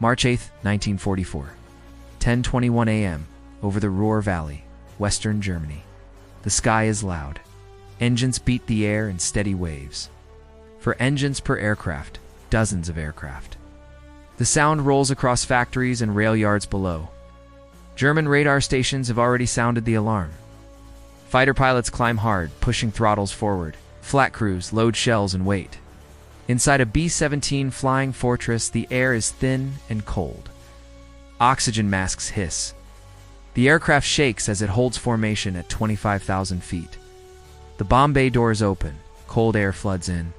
March 8, 1944. 10:21 a.m. over the Ruhr Valley, western Germany. The sky is loud. Engines beat the air in steady waves. For engines per aircraft, dozens of aircraft. The sound rolls across factories and rail yards below. German radar stations have already sounded the alarm. Fighter pilots climb hard, pushing throttles forward. Flak crews load shells and wait. Inside a B-17 flying fortress, the air is thin and cold. Oxygen masks hiss. The aircraft shakes as it holds formation at 25,000 feet. The bomb bay doors open. Cold air floods in.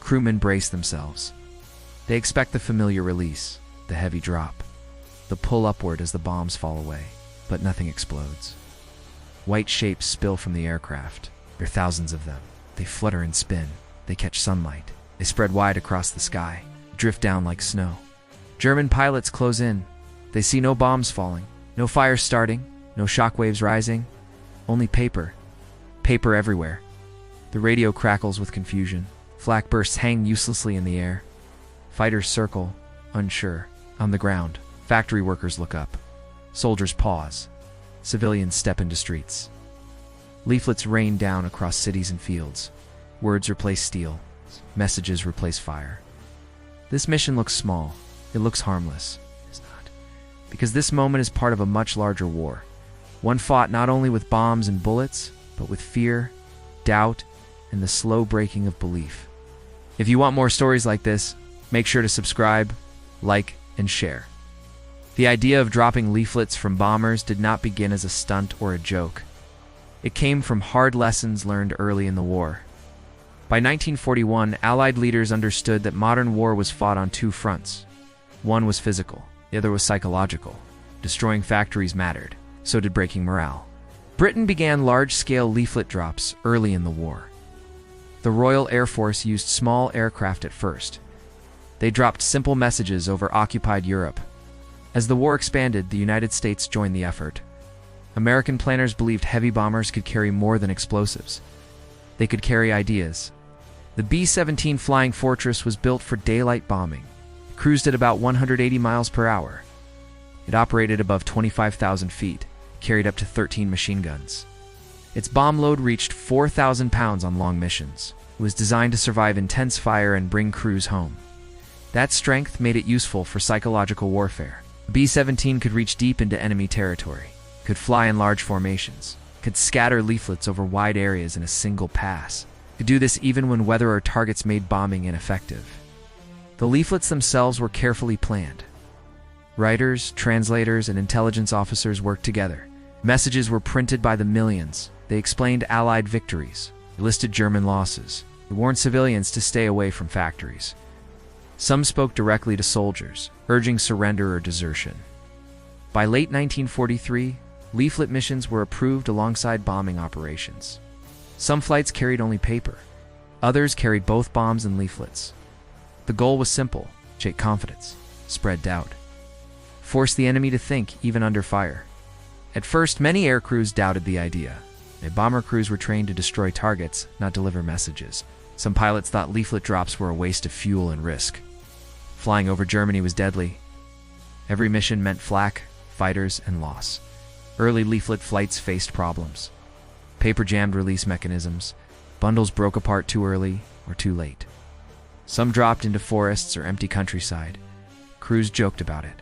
Crewmen brace themselves. They expect the familiar release, the heavy drop, the pull upward as the bombs fall away, but nothing explodes. White shapes spill from the aircraft. There are thousands of them. They flutter and spin. They catch sunlight. They spread wide across the sky, drift down like snow. German pilots close in. They see no bombs falling, no fires starting, no shockwaves rising, only paper. Paper everywhere. The radio crackles with confusion. Flak bursts hang uselessly in the air. Fighters circle, unsure. On the ground, factory workers look up. Soldiers pause. Civilians step into streets. Leaflets rain down across cities and fields. Words replace steel. Messages replace fire. This mission looks small. It looks harmless. It's not. Because this moment is part of a much larger war. One fought not only with bombs and bullets, but with fear, doubt, and the slow breaking of belief. If you want more stories like this, make sure to subscribe, like, and share. The idea of dropping leaflets from bombers did not begin as a stunt or a joke. It came from hard lessons learned early in the war. By 1941, Allied leaders understood that modern war was fought on two fronts. One was physical, the other was psychological. Destroying factories mattered, so did breaking morale. Britain began large-scale leaflet drops early in the war. The Royal Air Force used small aircraft at first. They dropped simple messages over occupied Europe. As the war expanded, the United States joined the effort. American planners believed heavy bombers could carry more than explosives. They could carry ideas. The B-17 Flying Fortress was built for daylight bombing. It cruised at about 180 miles per hour. It operated above 25,000 feet, carried up to 13 machine guns. Its bomb load reached 4,000 pounds on long missions. It was designed to survive intense fire and bring crews home. That strength made it useful for psychological warfare. The B-17 could reach deep into enemy territory, could fly in large formations, could scatter leaflets over wide areas in a single pass, could do this even when weather or targets made bombing ineffective. The leaflets themselves were carefully planned. Writers, translators, and intelligence officers worked together. Messages were printed by the millions. They explained Allied victories. They listed German losses. They warned civilians to stay away from factories. Some spoke directly to soldiers, urging surrender or desertion. By late 1943, leaflet missions were approved alongside bombing operations. Some flights carried only paper. Others carried both bombs and leaflets. The goal was simple: shake confidence, spread doubt, force the enemy to think even under fire. At first, many air crews doubted the idea. Bomber crews were trained to destroy targets, not deliver messages. Some pilots thought leaflet drops were a waste of fuel and risk. Flying over Germany was deadly. Every mission meant flak, fighters, and loss. Early leaflet flights faced problems. Paper jammed release mechanisms. Bundles broke apart too early or too late. Some dropped into forests or empty countryside. Crews joked about it.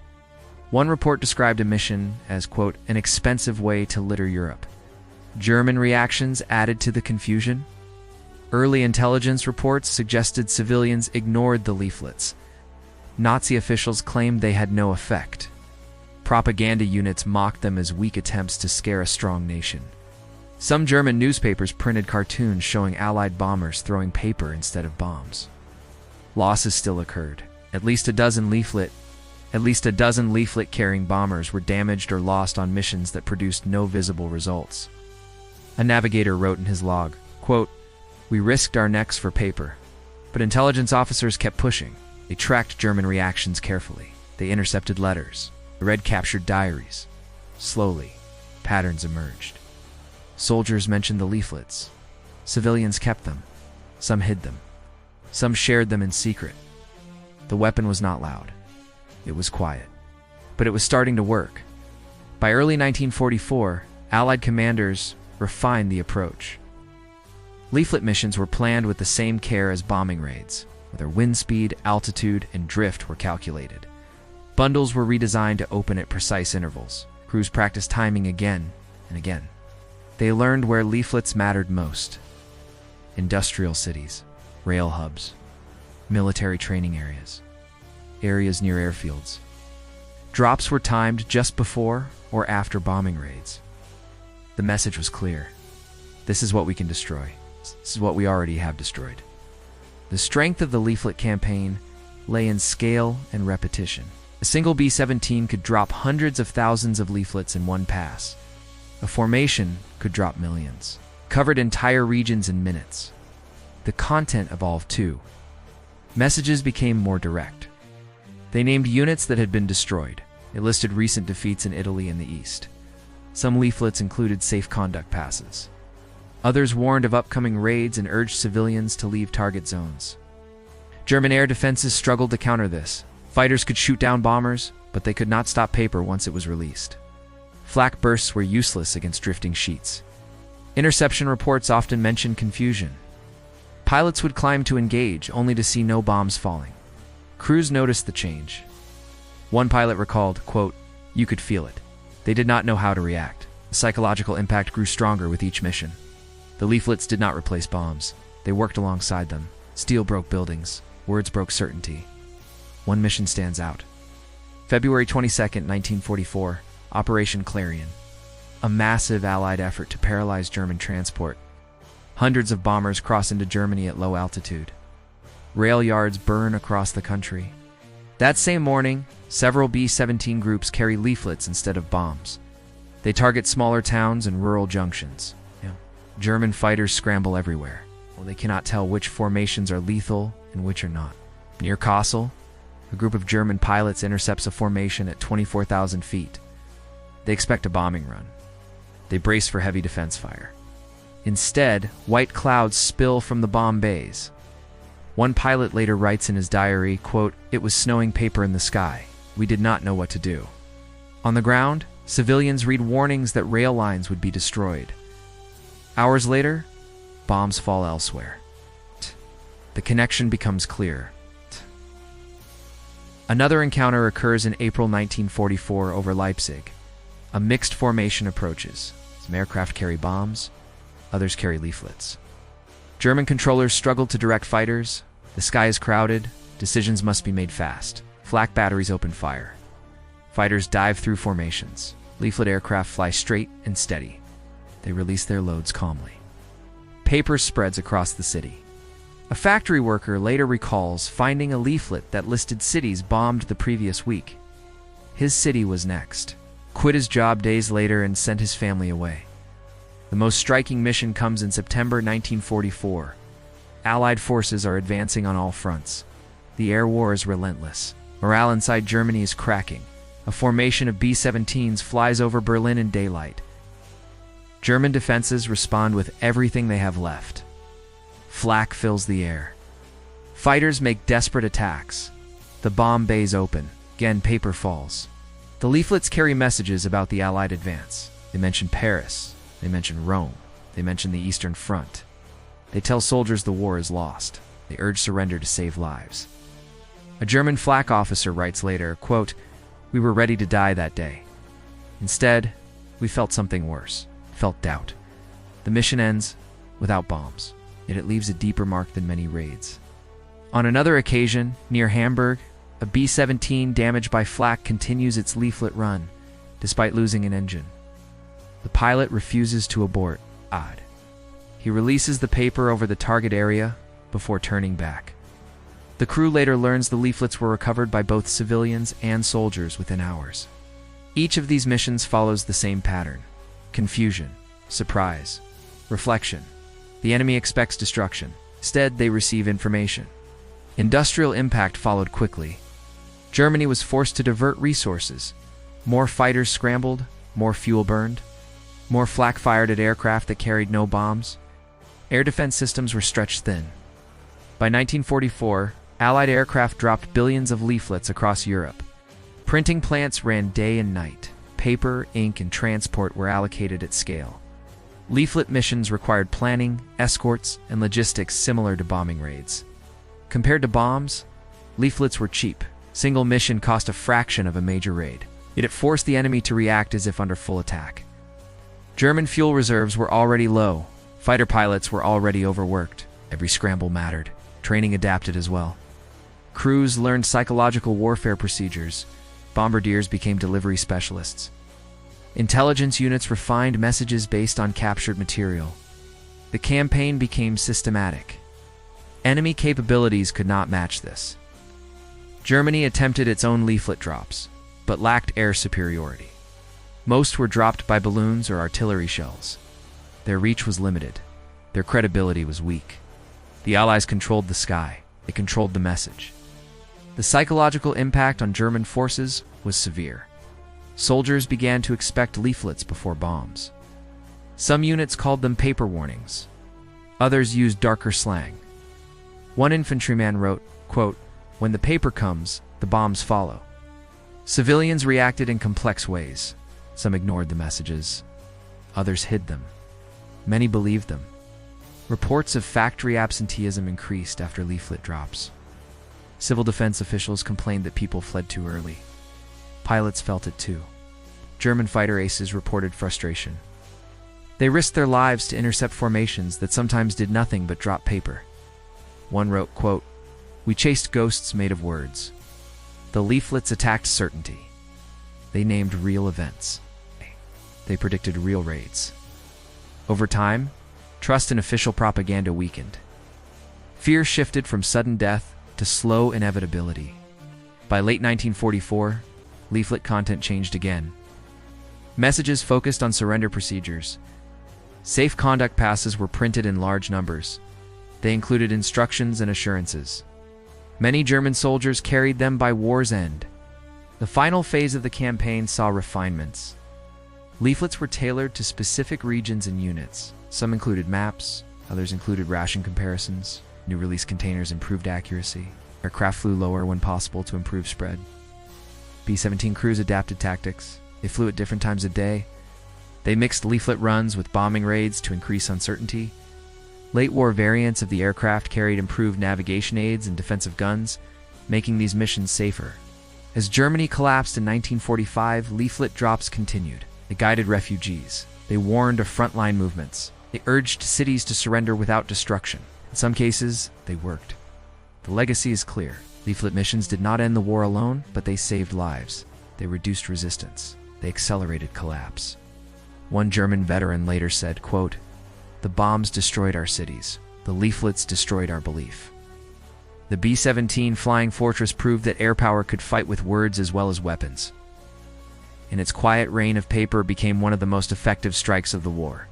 One report described a mission as, quote, an expensive way to litter Europe. German reactions added to the confusion. Early intelligence reports suggested civilians ignored the leaflets. Nazi officials claimed they had no effect. Propaganda units mocked them as weak attempts to scare a strong nation. Some German newspapers printed cartoons showing Allied bombers throwing paper instead of bombs. Losses still occurred. At least a dozen leaflet-carrying bombers were damaged or lost on missions that produced no visible results. A navigator wrote in his log, quote, "We risked our necks for paper." But intelligence officers kept pushing. They tracked German reactions carefully. They intercepted letters. They read captured diaries. Slowly, patterns emerged. Soldiers mentioned the leaflets. Civilians kept them. Some hid them. Some shared them in secret. The weapon was not loud. It was quiet. But it was starting to work. By early 1944, Allied commanders refined the approach. Leaflet missions were planned with the same care as bombing raids, where their wind speed, altitude, and drift were calculated. Bundles were redesigned to open at precise intervals. Crews practiced timing again and again. They learned where leaflets mattered most: industrial cities, rail hubs, military training areas, areas near airfields. Drops were timed just before or after bombing raids. The message was clear. This is what we can destroy. This is what we already have destroyed. The strength of the leaflet campaign lay in scale and repetition. A single B-17 could drop hundreds of thousands of leaflets in one pass. A formation could drop millions, covered entire regions in minutes. The content evolved too. Messages became more direct. They named units that had been destroyed. It listed recent defeats in Italy and the East. Some leaflets included safe conduct passes. Others warned of upcoming raids and urged civilians to leave target zones. German air defenses struggled to counter this. Fighters could shoot down bombers, but they could not stop paper once it was released. Flak bursts were useless against drifting sheets. Interception reports often mentioned confusion. Pilots would climb to engage, only to see no bombs falling. Crews noticed the change. One pilot recalled, quote, "You could feel it. They did not know how to react." The psychological impact grew stronger with each mission. The leaflets did not replace bombs. They worked alongside them. Steel broke buildings. Words broke certainty. One mission stands out. February 22, 1944, Operation Clarion. A massive Allied effort to paralyze German transport. Hundreds of bombers cross into Germany at low altitude. Rail yards burn across the country. That same morning, several B-17 groups carry leaflets instead of bombs. They target smaller towns and rural junctions. German fighters scramble everywhere. They cannot tell which formations are lethal and which are not. Near Kassel, a group of German pilots intercepts a formation at 24,000 feet. They expect a bombing run. They brace for heavy defense fire. Instead, white clouds spill from the bomb bays. One pilot later writes in his diary, quote, "It was snowing paper in the sky. We did not know what to do." On the ground, civilians read warnings that rail lines would be destroyed. Hours later, bombs fall elsewhere. The connection becomes clear. Another encounter occurs in April 1944 over Leipzig. A mixed formation approaches. Some aircraft carry bombs, others carry leaflets. German controllers struggle to direct fighters. The sky is crowded. Decisions must be made fast. Flak batteries open fire. Fighters dive through formations. Leaflet aircraft fly straight and steady. They release their loads calmly. Paper spreads across the city. A factory worker later recalls finding a leaflet that listed cities bombed the previous week. His city was next. Quit his job days later and sent his family away. The most striking mission comes in September 1944. Allied forces are advancing on all fronts. The air war is relentless. Morale inside Germany is cracking. A formation of B-17s flies over Berlin in daylight. German defenses respond with everything they have left. Flak fills the air. Fighters make desperate attacks. The bomb bays open. Again, paper falls. The leaflets carry messages about the Allied advance. They mention Paris. They mention Rome. They mention the Eastern Front. They tell soldiers the war is lost. They urge surrender to save lives. A German flak officer writes later, quote, "We were ready to die that day. Instead, we felt something worse. Felt doubt. The mission ends without bombs, yet it leaves a deeper mark than many raids." On another occasion, near Hamburg, a B-17 damaged by flak continues its leaflet run, despite losing an engine. The pilot refuses to abort. Odd. He releases the paper over the target area before turning back. The crew later learns the leaflets were recovered by both civilians and soldiers within hours. Each of these missions follows the same pattern: confusion, surprise, reflection. The enemy expects destruction. Instead, they receive information. Industrial impact followed quickly. Germany was forced to divert resources. More fighters scrambled, more fuel burned, more flak fired at aircraft that carried no bombs. Air defense systems were stretched thin. By 1944, Allied aircraft dropped billions of leaflets across Europe. Printing plants ran day and night. Paper, ink, and transport were allocated at scale. Leaflet missions required planning, escorts, and logistics similar to bombing raids. Compared to bombs, leaflets were cheap. Single mission cost a fraction of a major raid. Yet it forced the enemy to react as if under full attack. German fuel reserves were already low. Fighter pilots were already overworked. Every scramble mattered. Training adapted as well. Crews learned psychological warfare procedures. Bombardiers became delivery specialists. Intelligence units refined messages based on captured material. The campaign became systematic. Enemy capabilities could not match this. Germany attempted its own leaflet drops, but lacked air superiority. Most were dropped by balloons or artillery shells. Their reach was limited. Their credibility was weak. The Allies controlled the sky. They controlled the message. The psychological impact on German forces was severe. Soldiers began to expect leaflets before bombs. Some units called them paper warnings. Others used darker slang. One infantryman wrote, quote, "When the paper comes, the bombs follow." Civilians reacted in complex ways. Some ignored the messages. Others hid them. Many believed them. Reports of factory absenteeism increased after leaflet drops. Civil defense officials complained that people fled too early. Pilots felt it too. German fighter aces reported frustration. They risked their lives to intercept formations that sometimes did nothing but drop paper. One wrote, quote, "We chased ghosts made of words. The leaflets attacked certainty. They named real events. They predicted real raids." Over time, trust in official propaganda weakened. Fear shifted from sudden death to slow inevitability. By late 1944, leaflet content changed again. Messages focused on surrender procedures. Safe conduct passes were printed in large numbers. They included instructions and assurances. Many German soldiers carried them by war's end. The final phase of the campaign saw refinements. Leaflets were tailored to specific regions and units. Some included maps, others included ration comparisons. New release containers improved accuracy. Aircraft flew lower when possible to improve spread. B-17 crews adapted tactics. They flew at different times of day. They mixed leaflet runs with bombing raids to increase uncertainty. Late war variants of the aircraft carried improved navigation aids and defensive guns, making these missions safer. As Germany collapsed in 1945, leaflet drops continued. They guided refugees. They warned of frontline movements. They urged cities to surrender without destruction. In some cases, they worked. The legacy is clear. Leaflet missions did not end the war alone, but they saved lives. They reduced resistance. They accelerated collapse. One German veteran later said, quote, "The bombs destroyed our cities. The leaflets destroyed our belief." The B-17 Flying Fortress proved that air power could fight with words as well as weapons. And its quiet reign of paper became one of the most effective strikes of the war.